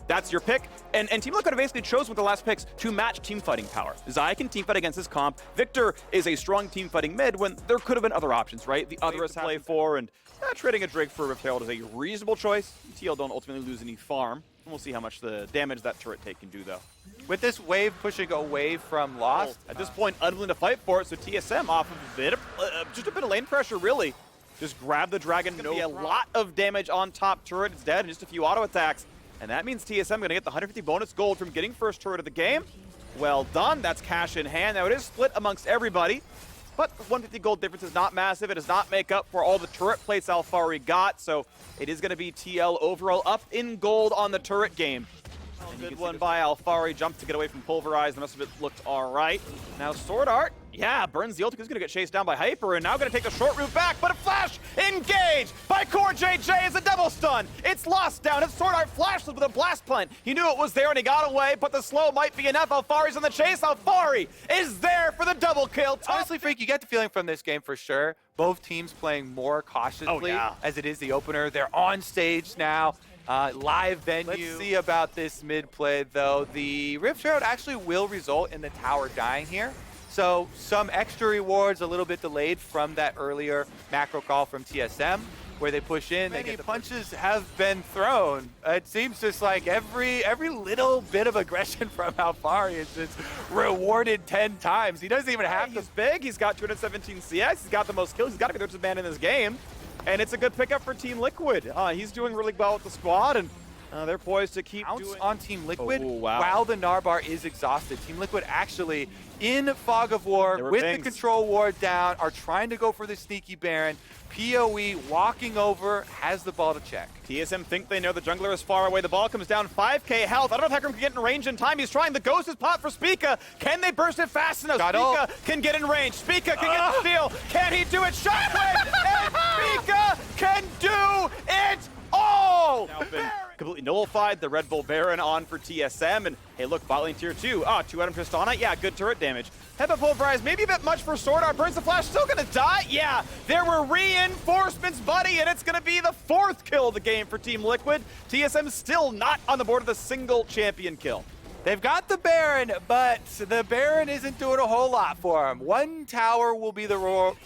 that's your pick. And Team Liquid basically chose with the last picks to match team fighting power. Zai can team fight against his comp. Victor is a strong team fighting mid when there could have been other options, right? The other is to play for, and trading a Drake for Rift Herald is a reasonable choice. TL don't ultimately lose any farm. And we'll see how much the damage that turret take can do, though. With this wave pushing away from Lost, at this point, unwilling to fight for it, so TSM off of just a bit of lane pressure, really. Just grab the dragon. It's going to be a lot of damage on top turret. It's dead, and just a few auto attacks. And that means TSM going to get the 150 bonus gold from getting first turret of the game. Well done. That's cash in hand. Now, it is split amongst everybody. But 150 gold difference is not massive. It does not make up for all the turret plates Alphari got. So it is going to be TL overall up in gold on the turret game. Good one by Alphari. Jumped to get away from Pulverize. The rest of it looked all right. Now Sword Art. Yeah, burns the ult. He's going to get chased down by Hyper. And now going to take the short route back. But a flash engaged by KazaLoLLCShighlights is a double stun. It's lost down. It's Sword Art flashes with a blast plant. He knew it was there and he got away. But the slow might be enough. Alphari's on the chase. Alphari is there for the double kill. Honestly, Freak, you get the feeling from this game for sure. Both teams playing more cautiously as it is the opener. They're on stage now. Live venue. Let's see about this mid play, though. The Rift Herald actually will result in the tower dying here. So some extra rewards, a little bit delayed from that earlier macro call from TSM, where they push in. Many punches have been thrown. It seems just like every little bit of aggression from Alphari is just rewarded 10 times. He doesn't even have to. He's big. He's got 217 CS. He's got the most kills. He's got to be the richest man in this game. And it's a good pickup for Team Liquid. He's doing really well with the squad, and they're poised to keep doing on Team Liquid while the Narbar is exhausted. Team Liquid actually in Fog of War with the control ward down are trying to go for the sneaky Baron. PoE walking over, has the ball to check. TSM think they know the jungler is far away. The ball comes down, 5k health. I don't know if Hecarim can get in range in time. He's trying. The ghost is popped for Spica. Can they burst it fast enough? Spica can get in range. Spica can get the steal. Can he do it? Shockwave! And Spica can do it all! Now been completely nullified. The Red Bull Baron on for TSM. And hey, look, bot lane tier 2. 2-item Tristana. Yeah, good turret damage. Hepa Pulverize, maybe a bit much for Sword Art. Burns the flash, still gonna die? Yeah, there were reinforcements, buddy, and it's gonna be the 4th kill of the game for Team Liquid. TSM still not on the board with a single champion kill. They've got the Baron, but the Baron isn't doing a whole lot for him. 1 tower will be the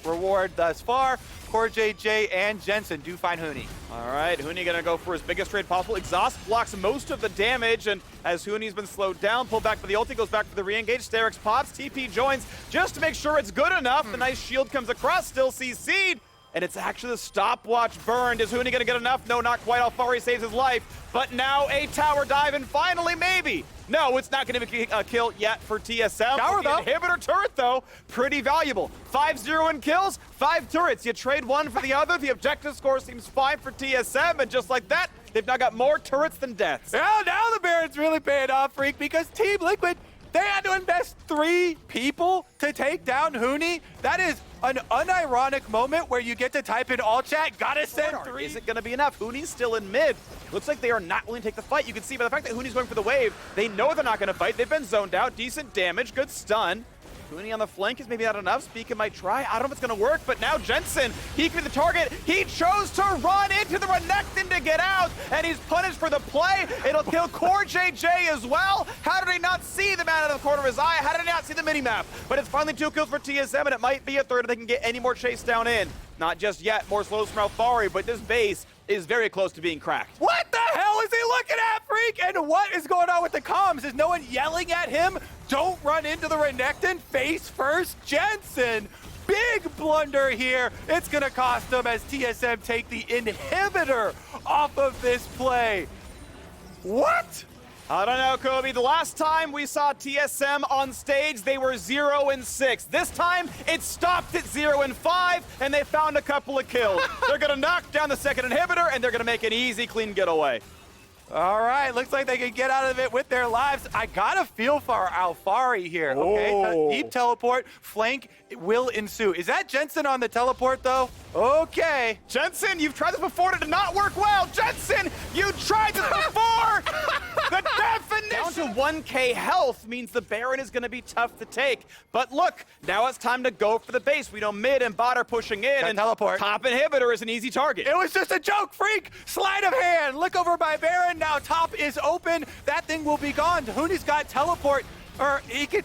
reward thus far. KazaLoLLCShighlights and Jensen do find Huni. All right, Huni gonna go for his biggest trade possible. Exhaust blocks most of the damage, and as Huni's been slowed down, pulled back for the ulti, goes back for the re-engage. Sterix pops, TP joins, just to make sure it's good enough. The nice shield comes across, still CC'd, and it's actually the stopwatch burned. Is Huni gonna get enough? No, not quite. Alphari saves his life, but now a tower dive, and finally, maybe. No, it's not going to be a kill yet for TSM. Tower, though. Inhibitor turret, though, pretty valuable. 5-0 in kills, 5 turrets. You trade one for the other. The objective score seems fine for TSM, and just like that, they've now got more turrets than deaths. Yeah, now the Baron's really paying off, Freak, because Team Liquid, they had to invest 3 people to take down Huni. That is an unironic moment where you get to type in all chat, gotta send 3. Is it gonna be enough? Huni's still in mid. Looks like they are not willing to take the fight. You can see by the fact that Huni's going for the wave, they know they're not gonna fight. They've been zoned out, decent damage, good stun. Huni on the flank is maybe not enough. Spica might try. I don't know if it's going to work, but now Jensen, he can be the target. He chose to run into the Renekton to get out, and he's punished for the play. It'll kill KazaLoLLCShighlights as well. How did he not see the man out of the corner of his eye? How did he not see the minimap? But it's finally 2 kills for TSM, and it might be a 3rd if they can get any more chase down in. Not just yet. More slows from Alphari, but this base is very close to being cracked. What the hell is he looking at, Freak? And what is going on with the comms? Is no one yelling at him? Don't run into the Renekton. Face first, Jensen. Big blunder here. It's going to cost them as TSM take the inhibitor off of this play. What? I don't know, Kobe. The last time we saw TSM on stage, they were 0-6. This time, it stopped at 0-5, and they found a couple of kills. They're going to knock down the 2nd inhibitor, and they're going to make an easy, clean getaway. All right, looks like they can get out of it with their lives. I got a feel for Alphari here, okay? Deep teleport, flank will ensue. Is that Jensen on the teleport, though? Okay. Jensen, you've tried this before, it did not work well. Jensen, you tried this before! The definition and 1k health means the Baron is going to be tough to take. But look, now it's time to go for the base. We know mid and bot are pushing in, and teleport. top inhibitor is an easy target. It was just a joke, freak! Sleight of hand! Look over by Baron, now top is open. That thing will be gone. Hooney's got teleport, or he could,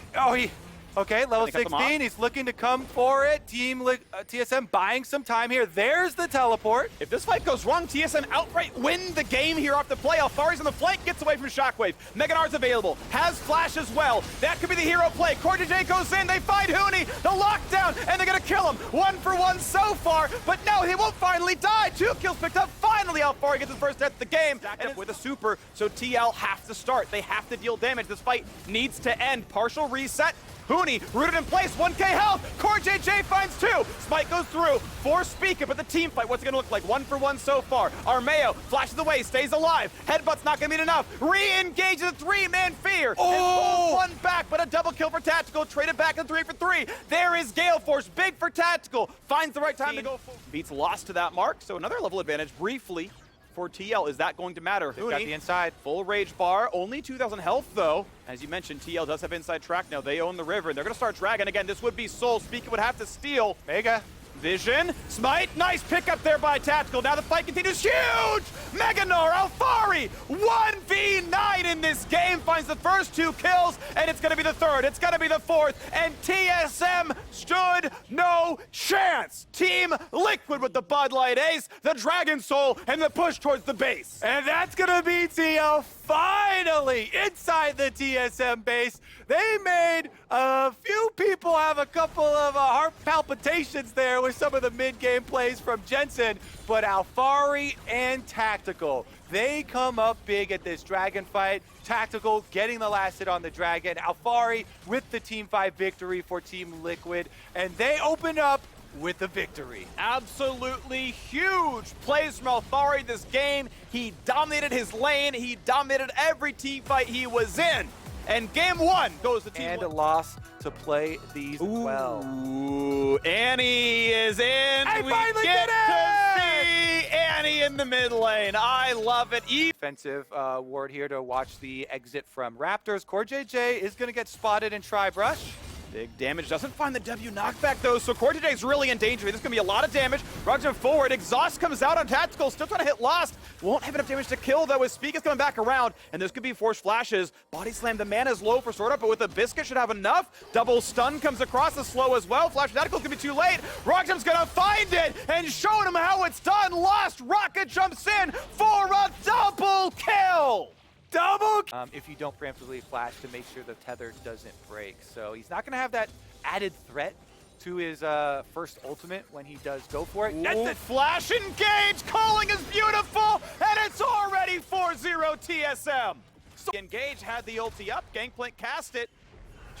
okay, level 16, he's looking to come for it. TSM buying some time here. There's the teleport. If this fight goes wrong, TSM outright win the game here off the play. Alfari's on the flank, gets away from Shockwave. Mega Gnar's available, has flash as well. That could be the hero play. KazaLoLLCShighlights goes in, they find Hooney, the lockdown, and they're gonna kill him. 1 for 1 so far, but no, he will finally die. 2 kills picked up. Finally, Alfari gets his first death of the game. And with a super, so TL have to start. They have to deal damage. This fight needs to end. Partial reset. Hooney rooted in place, 1k health. KazaLoLLCShighlights finds 2. Smite goes through for Speaker, but the team fight, what's it gonna look like? 1 for 1 so far. Armeo flashes away, stays alive. Headbutt's not gonna be enough. Re-engages a 3-man fear. And pulls 1 back, but a double kill for Tactical. Traded back in 3 for 3. There is Gale Force, big for Tactical. Finds the right time to go forward. Beats lost to that mark, so another level advantage briefly for TL. Is that going to matter? They've got the inside. Full rage bar, only 2,000 health though. As you mentioned, TL does have inside track now. They own the river, and they're going to start dragging again. This would be Soul. Speaker would have to steal. Mega. Vision, Smite, nice pickup there by Tactical. Now the fight continues, huge! Mega Gnar, Alfari, 1v9 in this game, finds the first 2 kills, and it's gonna be the 3rd, it's gonna be the 4th, and TSM stood no chance. Team Liquid with the Bud Light Ace, the Dragon Soul, and the push towards the base. And that's gonna be TL finally inside the TSM base. They made a few people have a couple of heart palpitations there with some of the mid-game plays from Jensen, but Alfari and Tactical, they come up big at this Dragon fight. Tactical getting the last hit on the Dragon. Alfari with the Team 5 victory for Team Liquid, and they open up with the victory. Absolutely huge plays from Alfari this game. He dominated his lane. He dominated every team fight he was in. And game 1 goes to Team And a loss to play these well. Ooh, Annie is in. I we finally get did it! to see Annie in the mid lane. I love it. Defensive ward here to watch the exit from Raptors. KazaLoLLCShighlights is going to get spotted and try brush. Big damage, doesn't find the W knockback though, so KazaLoLLCShighlights is really in danger. This is gonna be a lot of damage. Rugs him forward, Exhaust comes out on Tactical, still trying to hit Lost. Won't have enough damage to kill though, as Speak is coming back around, and there's gonna be forced flashes. Body slam, the mana's low for Sword Up, but with a Biscuit should have enough. Double stun comes across the slow as well. Flash Tactical's gonna be too late. Rockjum's gonna find it, and showing him how it's done. Lost, Rocket jumps in for a double kill. If you don't preemptively flash to make sure the tether doesn't break. So he's not going to have that added threat to his first ultimate when he does go for it. Ooh, flash engage, calling is beautiful, and it's already 4-0 TSM. So Engage had the ulti up, Gangplank cast it.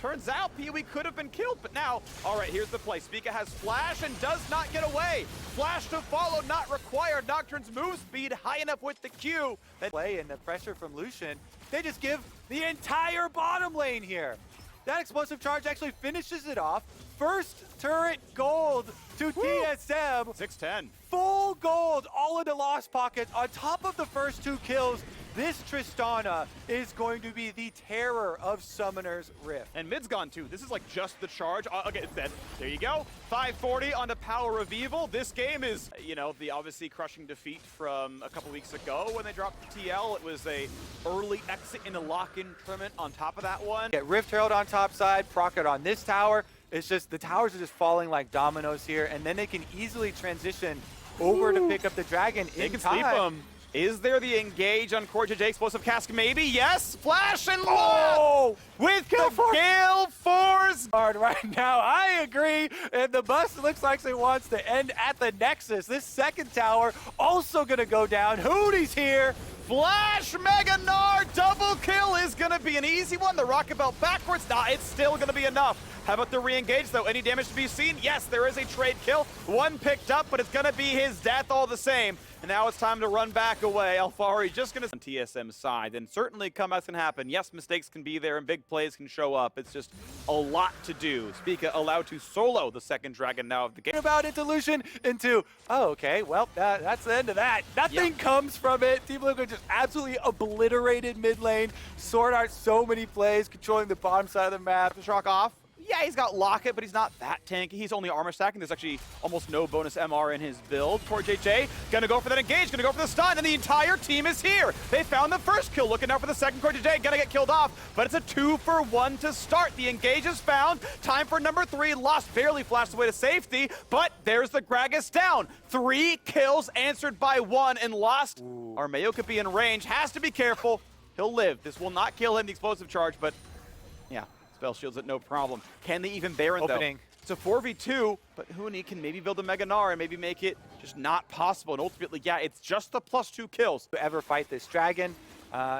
Turns out Pee-wee could have been killed, but now, all right, here's the play. Spica has flash and does not get away. Flash to follow, not required. Nocturne's move speed high enough with the Q. That play and the pressure from Lucian, they just give the entire bottom lane here. That explosive charge actually finishes it off. First turret gold to TSM. 6-10. Full gold, all into Lost Pockets. On top of the first 2 kills, this Tristana is going to be the terror of Summoner's Rift. And mid's gone too. This is like just the charge. Okay, it's dead. There you go. 540 on the Power of Evil. This game is, you know, the obviously crushing defeat from a couple weeks ago when they dropped TL. It was a early exit in a lock-in tournament on top of that one. Get Rift Herald on top side, proc it on this tower. It's just, the towers are just falling like dominoes here, and then they can easily transition over to pick up the Dragon They in can time. sleep him. Is there the engage on KazaLoLLCShighlights explosive cask? Maybe, yes. Flash and low with the Gale Force. Hard right now, I agree. And the bus looks like it wants to end at the Nexus. This second tower also gonna go down. Hooney's here. Flash Mega Gnar double kill is gonna be an easy one. The rocket belt backwards. Nah, it's still gonna be enough. How about the re-engage though? Any damage to be seen? Yes, there is a trade kill. 1 picked up, but it's gonna be his death all the same. And now it's time to run back away. Alfari just going to on TSM's side, and certainly comebacks can happen. Yes, mistakes can be there and big plays can show up. It's just a lot to do. Spica allowed to solo the second dragon now of the game. About Interlusion into, oh, okay, well, that's the end of that. Nothing comes from it. Team Liquid just absolutely obliterated mid lane. Sword Art so many plays, controlling the bottom side of the map. To shock off. Yeah, he's got Locket, but he's not that tanky. He's only armor stacking. There's actually almost no bonus MR in his build. Poor JJ, gonna go for that engage, gonna go for the stun, and the entire team is here. They found the first kill, looking out for the second. Poor JJ gonna get killed off, but it's a 2-for-1 to start. The engage is found. Time for number 3. Lost barely flashed away to safety, but there's the Gragas down. 3 kills answered by 1, and Lost. Armeo could be in range, has to be careful. He'll live. This will not kill him, the explosive charge, but yeah. Spell shields it, no problem. Can they even Baron, Opening. though? It's a 4v2, but Huni can maybe build a Mega Gnar and maybe make it just not possible. And ultimately, yeah, it's just the +2 kills. To ever fight this dragon,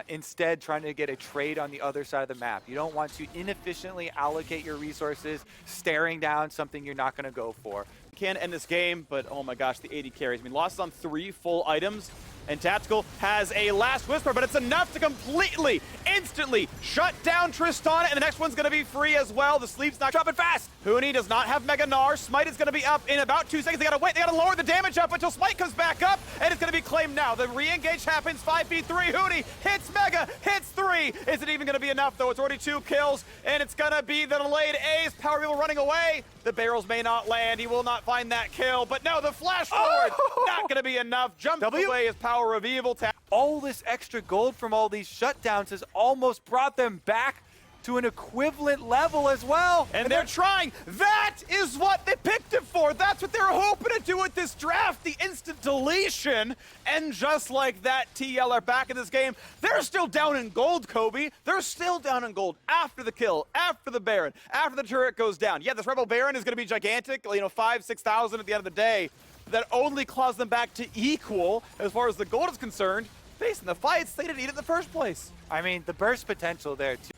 instead trying to get a trade on the other side of the map. You don't want to inefficiently allocate your resources, staring down something you're not going to go for. Can end this game, but oh my gosh, the 80 carries. I mean, Lost is on 3 full items. And Tactical has a last whisper, but it's enough to completely, instantly shut down Tristana, and the next one's gonna be free as well. The sleep's not dropping fast. Huni does not have Mega Gnar. Smite is gonna be up in about 2 seconds. They gotta wait, they gotta lower the damage up until Smite comes back up, and it's gonna be claimed now. The re-engage happens, 5v3. Huni hits Mega, hits 3. Is it even gonna be enough though? It's already 2 kills, and it's gonna be the delayed Ace. Power Wheel running away. The barrels may not land. He will not find that kill, but no, the flash forward, not gonna be enough. Jumps away his Power of Evil. All this extra gold from all these shutdowns has almost brought them back to an equivalent level as well. And they're trying. That is what they picked it for. That's what they were hoping to do with this draft, the instant deletion. And just like that, TL are back in this game. They're still down in gold, Kobe. They're still down in gold after the kill, after the Baron, after the turret goes down. Yeah, this Rebel Baron is going to be gigantic, 5,000-6,000 at the end of the day. That only claws them back to equal as far as the gold is concerned. Facing the fights, they didn't need it in the first place. I mean, the burst potential there, too.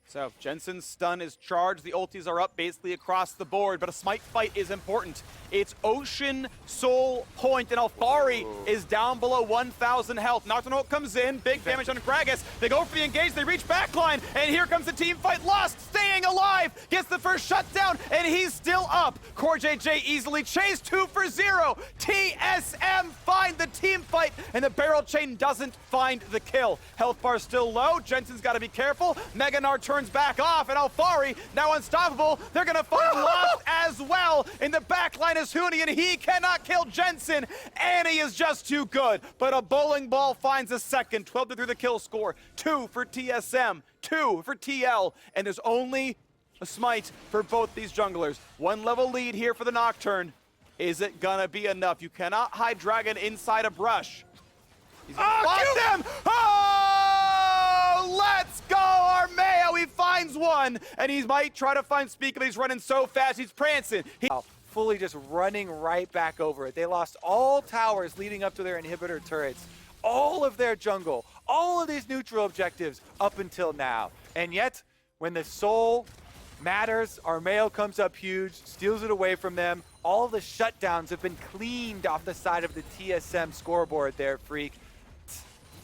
So, Jensen's stun is charged. The ultis are up basically across the board, but a Smite fight is important. It's Ocean, Soul, Point, and Alfari is down below 1,000 health. Nocturne Ult comes in, big damage on Gragas. They go for the engage, they reach backline, and here comes the team fight. Lost, staying alive, gets the first shutdown, and he's still up. Core JJ easily chased, 2 for 0. TSM find the team fight, and the barrel chain doesn't find the kill. Health bar still low, Jensen's got to be careful. Mega Gnar turns back off, and Alfari, now unstoppable. They're going to find Lost as well. In the back line is Huni, and he cannot kill Jensen, and he is just too good. But a bowling ball finds a second. 12-3 the kill score. 2 for TSM, 2 for TL, and there's only a Smite for both these junglers. 1 level lead here for the Nocturne. Is it gonna be enough? You cannot hide Dragon inside a brush. He's gonna find them! Oh, let's go, Armeo! He finds one, and he might try to find Spica, but he's running so fast, he's prancing. Fully just running right back over it. They lost all towers leading up to their inhibitor turrets, all of their jungle, all of these neutral objectives up until now. And yet, when the soul matters, Armeo comes up huge, steals it away from them. All the shutdowns have been cleaned off the side of the TSM scoreboard there, Freak.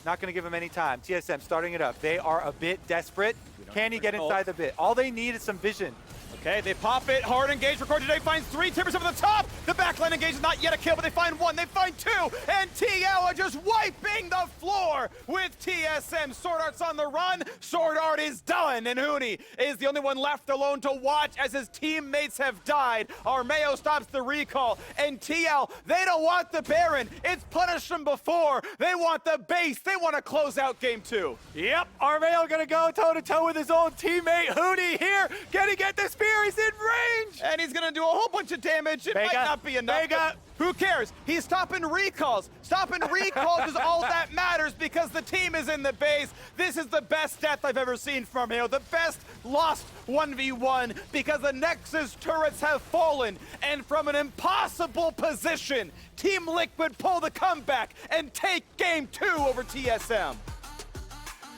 Not going to give him any time. TSM starting it up. They are a bit desperate. Can he get inside the bit? All they need is some vision. Okay, they pop it, hard engage, Record today finds 3 timbers over the top. The backline engage is not yet a kill, but they find 1, they find 2, and TL are just wiping the floor with TSM. Sword Art's on the run, Sword Art is done, and Huni is the only one left alone to watch as his teammates have died. Armeo stops the recall, and TL, they don't want the Baron. It's punished them before. They want the base. They want to close out game 2. Yep, Armeo gonna go toe-to-toe with his old teammate, Huni here. Can he get the spear? He's in range! And he's gonna do a whole bunch of damage. It might not be enough. Who cares? He's stopping recalls. Stopping recalls is all that matters because the team is in the base. This is the best death I've ever seen from him. The best lost 1v1 because the Nexus turrets have fallen. And from an impossible position, Team Liquid pull the comeback and take game 2 over TSM.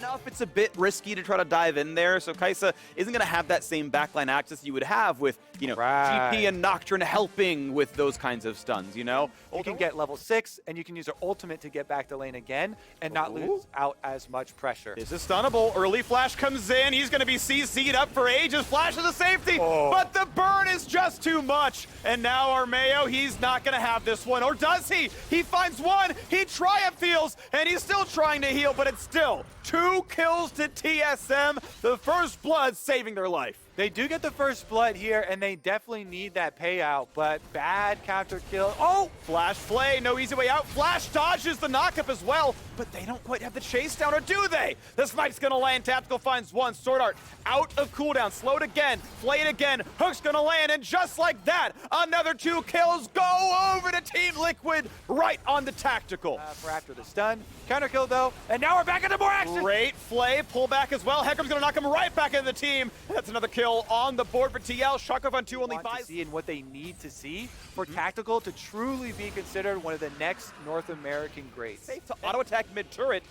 enough, it's a bit risky to try to dive in there, so Kaisa isn't going to have that same backline access you would have with, you know, GP and Nocturne helping with those kinds of stuns, you know? You can get level 6, and you can use your ultimate to get back to lane again and not lose out as much pressure. This is stunnable. Early flash comes in. He's going to be CC'd up for ages. Flash is a safety, but the burn is just too much. And now Armeo, he's not going to have this one. Or does he? He finds one. He triumph heals, and he's still trying to heal, but it's still 2 kills to TSM. The first blood saving their life. They do get the first blood here, and they definitely need that payout, but bad counter kill. Oh! Flash play, no easy way out. Flash dodges the knockup as well, but they don't quite have the chase down, or do they? This fight's gonna land. Tactical finds one. Sword Art out of cooldown. Slowed again. Flayed again. Hook's gonna land, and just like that, another 2 kills go over to Team Liquid right on the tactical. For after the stun. Counter kill, though, and now we're back into more action. Great flay. Pull back as well. Hecker's gonna knock him right back into the team. That's another kill on the board for TL. Shockoff on 2 only buys. And what they need to see for Tactical to truly be considered one of the next North American greats. Safe to auto attack mid turret.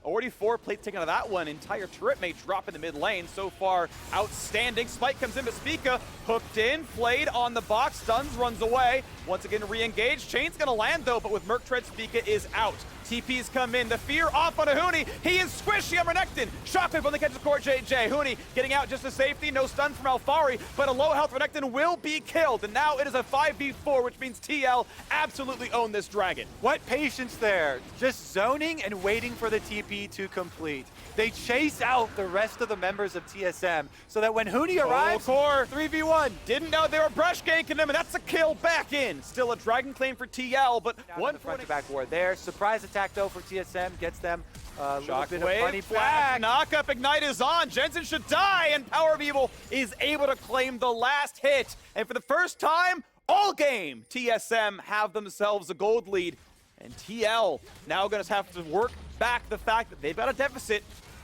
Already 4 plates taken out of that one. Entire turret may drop in the mid lane. So far, outstanding. Spike comes in, but Spica hooked in, played on the box, stuns, runs away. Once again, re-engage. Chain's gonna land though, but with Merc Tread, Spica is out. TPs come in. The fear off on a Huni. He is squishy on Renekton. Shockwave only catches Core JJ. Huni getting out just to safety. No stun from Alfari, but a low health Renekton will be killed. And now it is a 5v4, which means TL absolutely own this dragon. What patience there. Just zoning and waiting for the TP to complete. They chase out the rest of the members of TSM so that when Huni arrives, Core 3v1. Didn't know they were brush ganking him, and that's a kill back in. Still a dragon claim for TL, but one front-to-back war there. Surprise attack though for TSM gets them a little bit of money flash. back. Knockup Ignite is on. Jensen should die, and Power of Evil is able to claim the last hit. And for the first time all game, TSM have themselves a gold lead, and TL now going to have to work back the fact that they've got a deficit.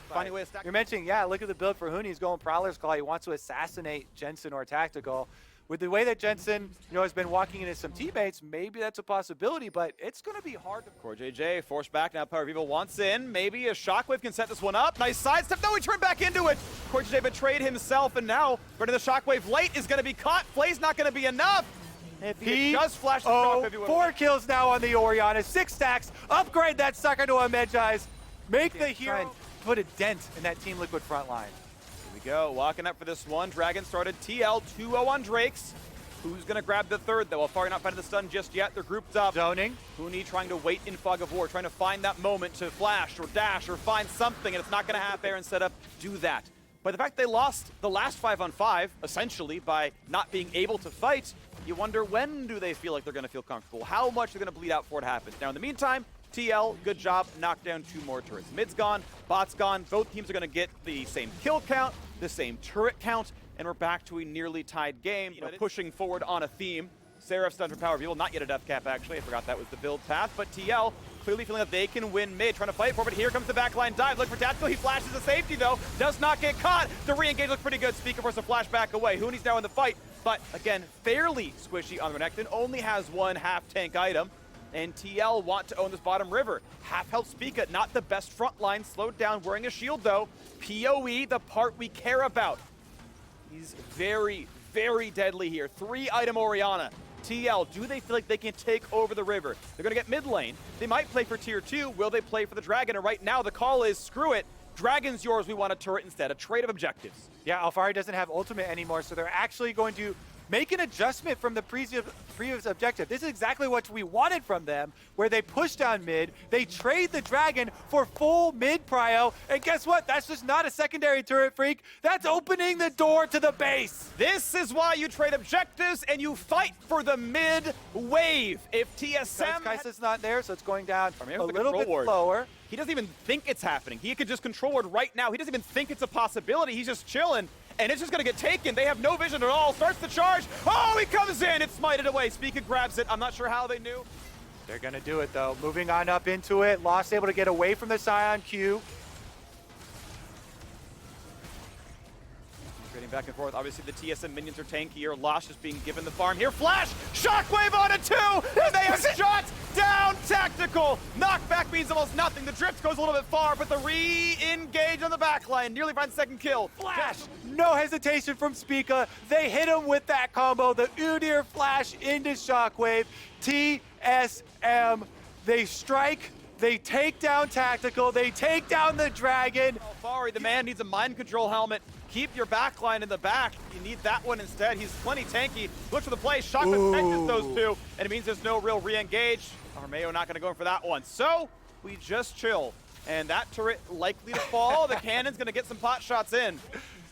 Finding a way to stack. You're mentioning, yeah, look at the build for Huni. He's going Prowler's Claw. He wants to assassinate Jensen or Tactical. With the way that Jensen, has been walking into some teammates, maybe that's a possibility, but it's going to be hard. Core JJ forced back. Now Power of Evil wants in. Maybe a Shockwave can set this one up. Nice sidestep. No, he turned back into it. Core JJ betrayed himself, and now running the Shockwave late is going to be caught. Flay's not going to be enough. If he just flashed the Shockwave, 4 kills now on the Orianna. 6 stacks. Upgrade that sucker to a Medjai's. Make the hero put a dent in that Team Liquid front line. Here we go, walking up for this one. Dragon started TL 2-0 on Drakes. Who's gonna grab the third though? Alfari not finding the stun just yet. They're grouped up. Zoning. Huni trying to wait in Fog of War, trying to find that moment to flash or dash or find something, and it's not gonna happen there and set up, do that. But the fact they lost the last 5-on-5, essentially, by not being able to fight, you wonder when do they feel like they're gonna feel comfortable? How much they're gonna bleed out before it happens? Now in the meantime, TL, good job, knocked down 2 more turrets. Mid's gone, bot's gone. Both teams are going to get the same kill count, the same turret count, and we're back to a nearly tied game. Pushing forward on a theme. Seraph's done for Power of Evil, not yet a death cap actually. I forgot that was the build path, but TL clearly feeling that they can win mid, trying to fight for it, but here comes the backline dive. Look for Tactical, he flashes a safety though, does not get caught. The re-engage looks pretty good. Speaker forces a flash back away. Huni's now in the fight, but again, fairly squishy on Renekton, only has 1 half-tank item. And TL want to own this bottom river. Half health Spica, not the best front line. Slowed down, wearing a shield though. PoE, the part we care about. He's very, very deadly here. 3-item Orianna. TL, do they feel like they can take over the river? They're gonna get mid lane. They might play for tier 2. Will they play for the dragon? And right now the call is, screw it. Dragon's yours, we want a turret instead. A trade of objectives. Yeah, Alfari doesn't have ultimate anymore, so they're actually going to make an adjustment from the previous objective. This is exactly what we wanted from them, where they push down mid, they trade the dragon for full mid prio, and guess what? That's just not a secondary turret, freak. That's opening the door to the base. This is why you trade objectives and you fight for the mid wave. If TSM... Kaisa's not there, so it's going down a little bit slower. He doesn't even think it's happening. He could just control ward right now. He doesn't even think it's a possibility. He's just chilling. And it's just going to get taken. They have no vision at all. Starts the charge. Oh, he comes in. It's smited away. Spica grabs it. I'm not sure how they knew. They're going to do it, though. Moving on up into it. Lost able to get away from the Scion Q. Trading back and forth. Obviously, the TSM minions are tankier. Lost just being given the farm here. Flash! Shockwave on a 2! And they have shot down Tactical! Knockback means almost nothing. The drift goes a little bit far, but the re-engage the back line, nearly finds second kill. Flash, no hesitation from Spica. They hit him with that combo, the Udyr flash into Shockwave. TSM, they strike, they take down Tactical, they take down the Dragon. Alfari, the man, needs a mind control helmet. Keep your backline in the back. You need that one instead. He's plenty tanky. Looks for the play. Shockwave catches those two, and it means there's no real re-engage. Armeo not going to go in for that one. So we just chill. And that turret likely to fall. The cannon's going to get some pot shots in.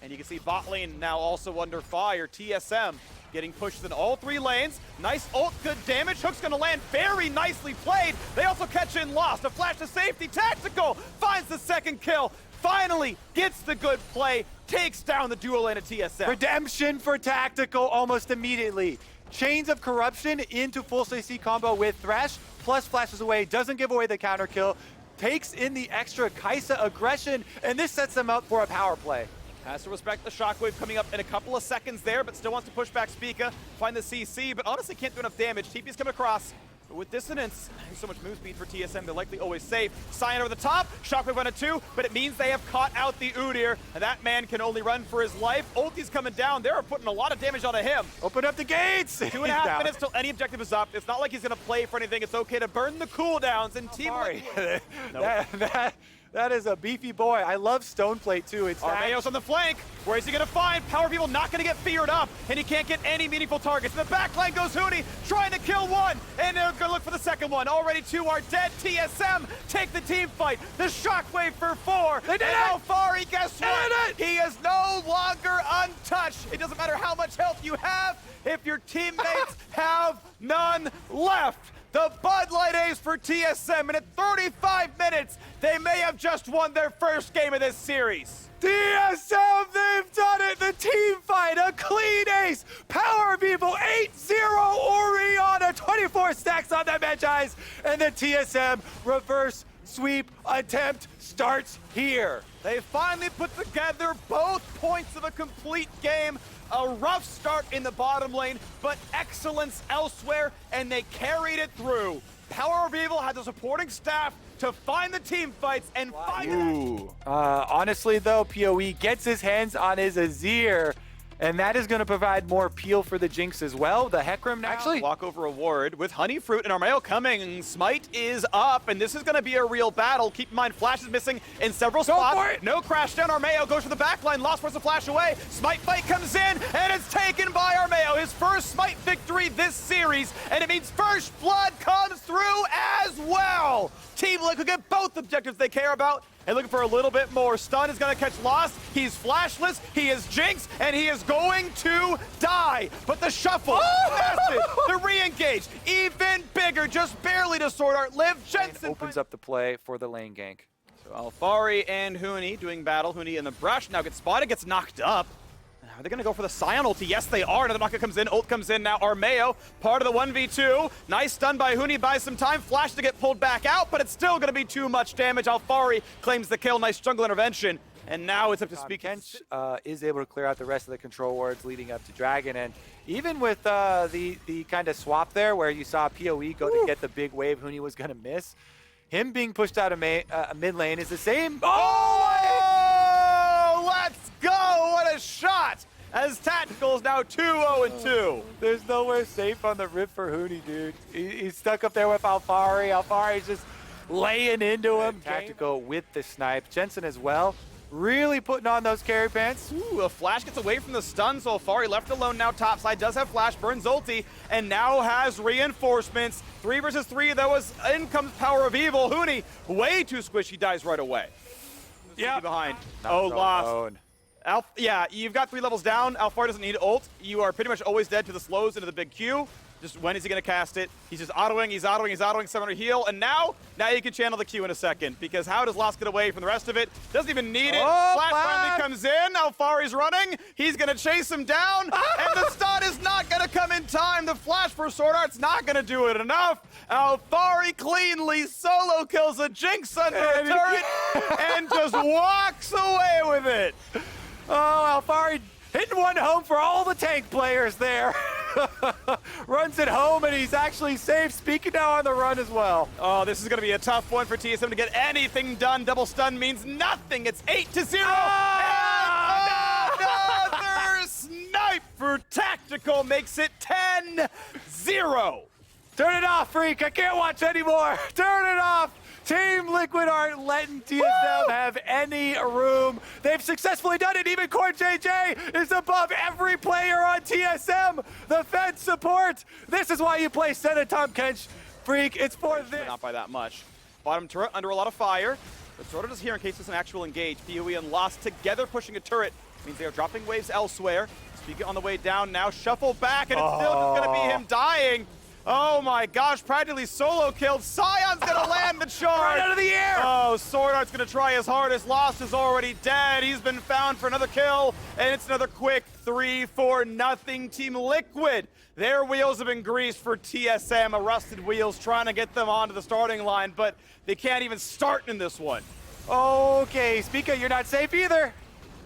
And you can see bot lane now also under fire. TSM getting pushed in all three lanes. Nice ult, good damage. Hook's going to land, very nicely played. They also catch in Lost. A flash to safety. Tactical finds the second kill. Finally gets the good play. Takes down the dual lane of TSM. Redemption for Tactical almost immediately. Chains of Corruption into full CC combo with Thresh, plus flashes away, doesn't give away the counter kill. Takes in the extra Kai'Sa aggression, and this sets them up for a power play. Has to respect the Shockwave coming up in a couple of seconds there, but still wants to push back Spica, find the CC, but honestly can't do enough damage. TP's coming across. But with Dissonance, so much move speed for TSM, they're likely always safe. Cyan over the top, Shockwave on a 2, but it means they have caught out the Udyr, and that man can only run for his life. Ulti's coming down, they're putting a lot of damage onto him. Open up the gates! 2.5 minutes till any objective is up. It's not like he's gonna play for anything, it's okay to burn the cooldowns, and Team Liquid. That is a beefy boy. I love Stoneplate too. It's Armeo's on the flank. Where is he gonna find? Power People not gonna get feared up, and he can't get any meaningful targets. In the back line goes Huni, trying to kill one, and they're gonna look for the second one. Already two are dead. TSM take the team fight. The Shockwave for 4. They did it! Alfari, guess what? He is no longer untouched. It doesn't matter how much health you have if your teammates have none left. The Bud Light Ace for TSM, and at 35 minutes, they may have just won their first game of this series. TSM, they've done it! The team fight, a clean ace! Power People 8-0 Orianna, 24 stacks on that Magi's, and the TSM reverse sweep attempt starts here. They finally put together both points of a complete game. A rough start in the bottom lane, but excellence elsewhere, and they carried it through. Power of Evil had the supporting staff to find the team fights and find it. Honestly though, PoE gets his hands on his Azir, and that is going to provide more appeal for the Jinx as well. The Hecarim now. Actually, walkover reward with Honey Fruit and Armeo coming. Smite is up, and this is going to be a real battle. Keep in mind, Flash is missing in several spots. For it. No crash down. Armeo goes for the backline. Lost force a flash away. Smite fight comes in, and it's taken by Armeo. His first Smite victory this series, and it means first blood comes through as well. Team Liquid get both objectives they care about, and looking for a little bit more. Stun is going to catch Lost. He's flashless, he is Jinx, and he is going to die. But the shuffle, massive, the re-engage, even bigger, just barely to Sword Art live. Jensen opens up the play for the lane gank. So Alfari and Huni doing battle. Huni in the brush, now gets spotted, gets knocked up. Are they going to go for the Scion ulti? Yes, they are. Another knockout comes in. Ult comes in now. Armeo, part of the 1v2. Nice stun by Huni, buys some time. Flash to get pulled back out, but it's still going to be too much damage. Alfari claims the kill. Nice jungle intervention. And now it's up to Speak. Kench is able to clear out the rest of the control wards leading up to Dragon. And even with the kind of swap there where you saw PoE go to get the big wave Huni was going to miss, him being pushed out of mid lane is the same. Oh, let's go. What a shot. As Tactical is now 2-0-2. There's nowhere safe on the rip for Huni, dude. He's stuck up there with Alfari. Alfari's just laying into him. Tactical with the snipe. Jensen as well. Really putting on those carry pants. Ooh, a flash gets away from the stun, so Alfari left alone now topside. Does have flash, burns ulti, and now has reinforcements. 3 versus 3, that was in comes Power of Evil. Huni, way too squishy, dies right away. Yeah, behind. Oh, lost. Yeah, you've got 3 levels down. Alfari doesn't need ult. You are pretty much always dead to the slows into the big Q. Just when is he going to cast it? He's just autoing, he's autoing, summoner heal, and now you can channel the Q in a second, because how does Lost get away from the rest of it? Doesn't even need it. Flash finally comes in. Alfari's running. He's going to chase him down, and the stun is not going to come in time. The flash for Sword Art's not going to do it enough. Alfari cleanly solo kills a Jinx under a turret and just walks away with it. Oh, Alfari hitting one home for all the tank players there. Runs it home, and he's actually safe. Speaking now on the run as well. Oh, this is going to be a tough one for TSM to get anything done. Double stun means nothing. It's 8-0. And another snipe for Tactical makes it 10-0. Turn it off, Freak. I can't watch anymore. Turn it off. Team Liquid aren't letting TSM have any room. They've successfully done it. Even Core JJ is above every player on TSM. The Fed support. This is why you play Senna Tom Kench. Freak, it's for this. Not by that much. Bottom turret under a lot of fire. But Sordo is here in case there's an actual engage. PoE and Lost together pushing a turret means they are dropping waves elsewhere. Speaking on the way down now. Shuffle back, and it's still just going to be him dying. Oh my gosh, practically solo killed. Scion's gonna land the charge. Right out of the air. Oh, Sword Art's gonna try his hardest. Lost is already dead. He's been found for another kill. And it's another quick 3-4-0 Team Liquid. Their wheels have been greased for TSM, rusted wheels, trying to get them onto the starting line, but they can't even start in this one. Okay, Spica, you're not safe either.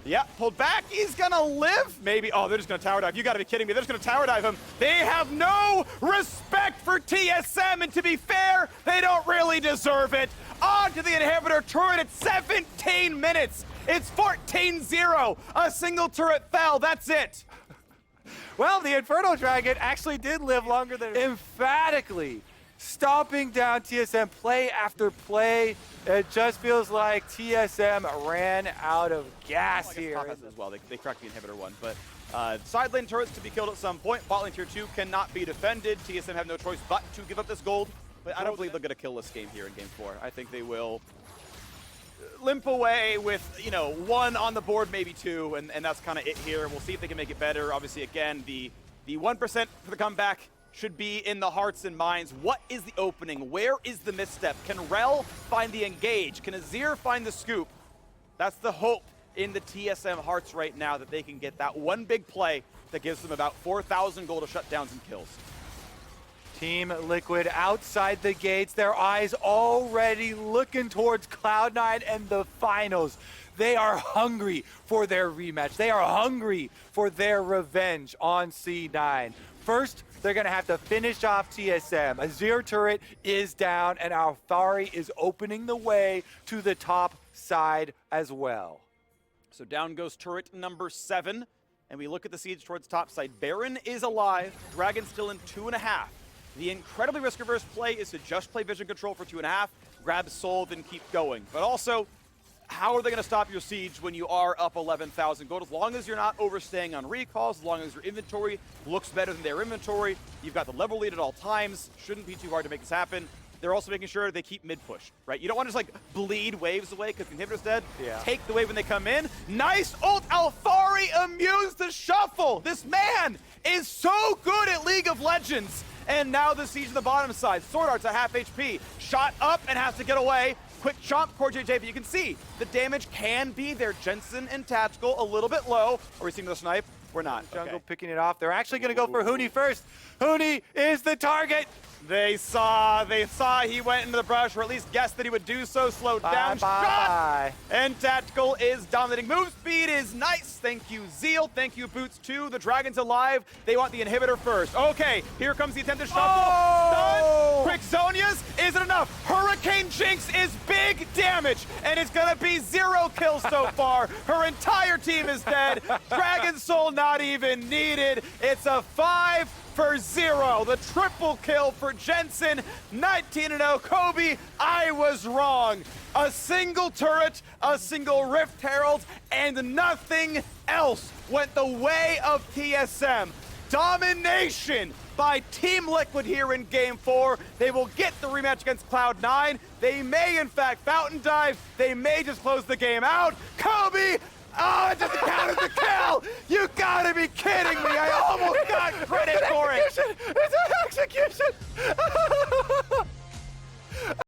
Yeah, pulled back. He's gonna live. Maybe. Oh, they're just gonna tower dive. You gotta be kidding me. They're just gonna tower dive him. They have no respect for TSM, and to be fair, they don't really deserve it. On to the inhibitor turret at 17 minutes. It's 14-0. A single turret fell. That's it. Well, the Inferno Dragon actually did live longer than emphatically stomping down TSM play after play. It just feels like TSM ran out of gas here. As well. They cracked the inhibitor one, but side lane turrets to be killed at some point. Bot lane tier 2 cannot be defended. TSM have no choice but to give up this gold. But I don't believe they'll get a killless game here in game 4. I think they will limp away with, you know, 1 on the board, maybe 2, and that's kind of it here. We'll see if they can make it better. Obviously, again, the 1% for the comeback should be in the hearts and minds. What is the opening? Where is the misstep? Can Rel find the engage? Can Azir find the scoop? That's the hope in the TSM hearts right now, that they can get that one big play that gives them about 4,000 gold of shutdowns and kills. Team Liquid outside the gates, their eyes already looking towards Cloud9 and the finals. They are hungry for their rematch. They are hungry for their revenge on C9. First, they're going to have to finish off TSM. Azir turret is down, and Alfari is opening the way to the top side as well. So down goes turret number 7, and we look at the siege towards top side. Baron is alive, Dragon still in 2.5. The incredibly risk-averse play is to just play vision control for 2.5, grab Soul, then keep going. But also, how are they going to stop your siege when you are up 11,000 gold? As long as you're not overstaying on recalls, as long as your inventory looks better than their inventory, you've got the level lead at all times, shouldn't be too hard to make this happen. They're also making sure they keep mid-push, right? You don't want to just, like, bleed waves away because the inhibitor's dead. Yeah. Take the wave when they come in. Nice ult! Alfari immures the shuffle! This man is so good at League of Legends! And now the siege on the bottom side. Sword Art's at half HP. Shot up and has to get away. Quick chomp, Core JJ, but you can see the damage can be there. Jensen and Tactical a little bit low. Are we seeing the snipe? We're not. Jungle picking it off. They're actually going to go for Huni first. Huni is the target. They saw he went into the brush, or at least guessed that he would do so. Slowed down. Shot! And Tactical is dominating. Move speed is nice. Thank you, Zeal. Thank you, Boots 2. The Dragon's alive. They want the inhibitor first. Okay, here comes the attempted shuffle. Oh! Quick Zonia's. Is it enough? Hurricane Jinx is big damage, and it's going to be 0 kills so far. Her entire team is dead. Dragon Soul not even needed. It's a 5-0. The triple kill for Jensen. 19-0 Kobe. I was wrong. A single turret, a single Rift Herald, and nothing else went the way of TSM. Domination by Team Liquid here in Game 4. They will get the rematch against Cloud9. They may, in fact, Fountain Dive. They may just close the game out. Kobe! Oh, it doesn't count as a kill! You gotta be kidding me! I almost got credit for it!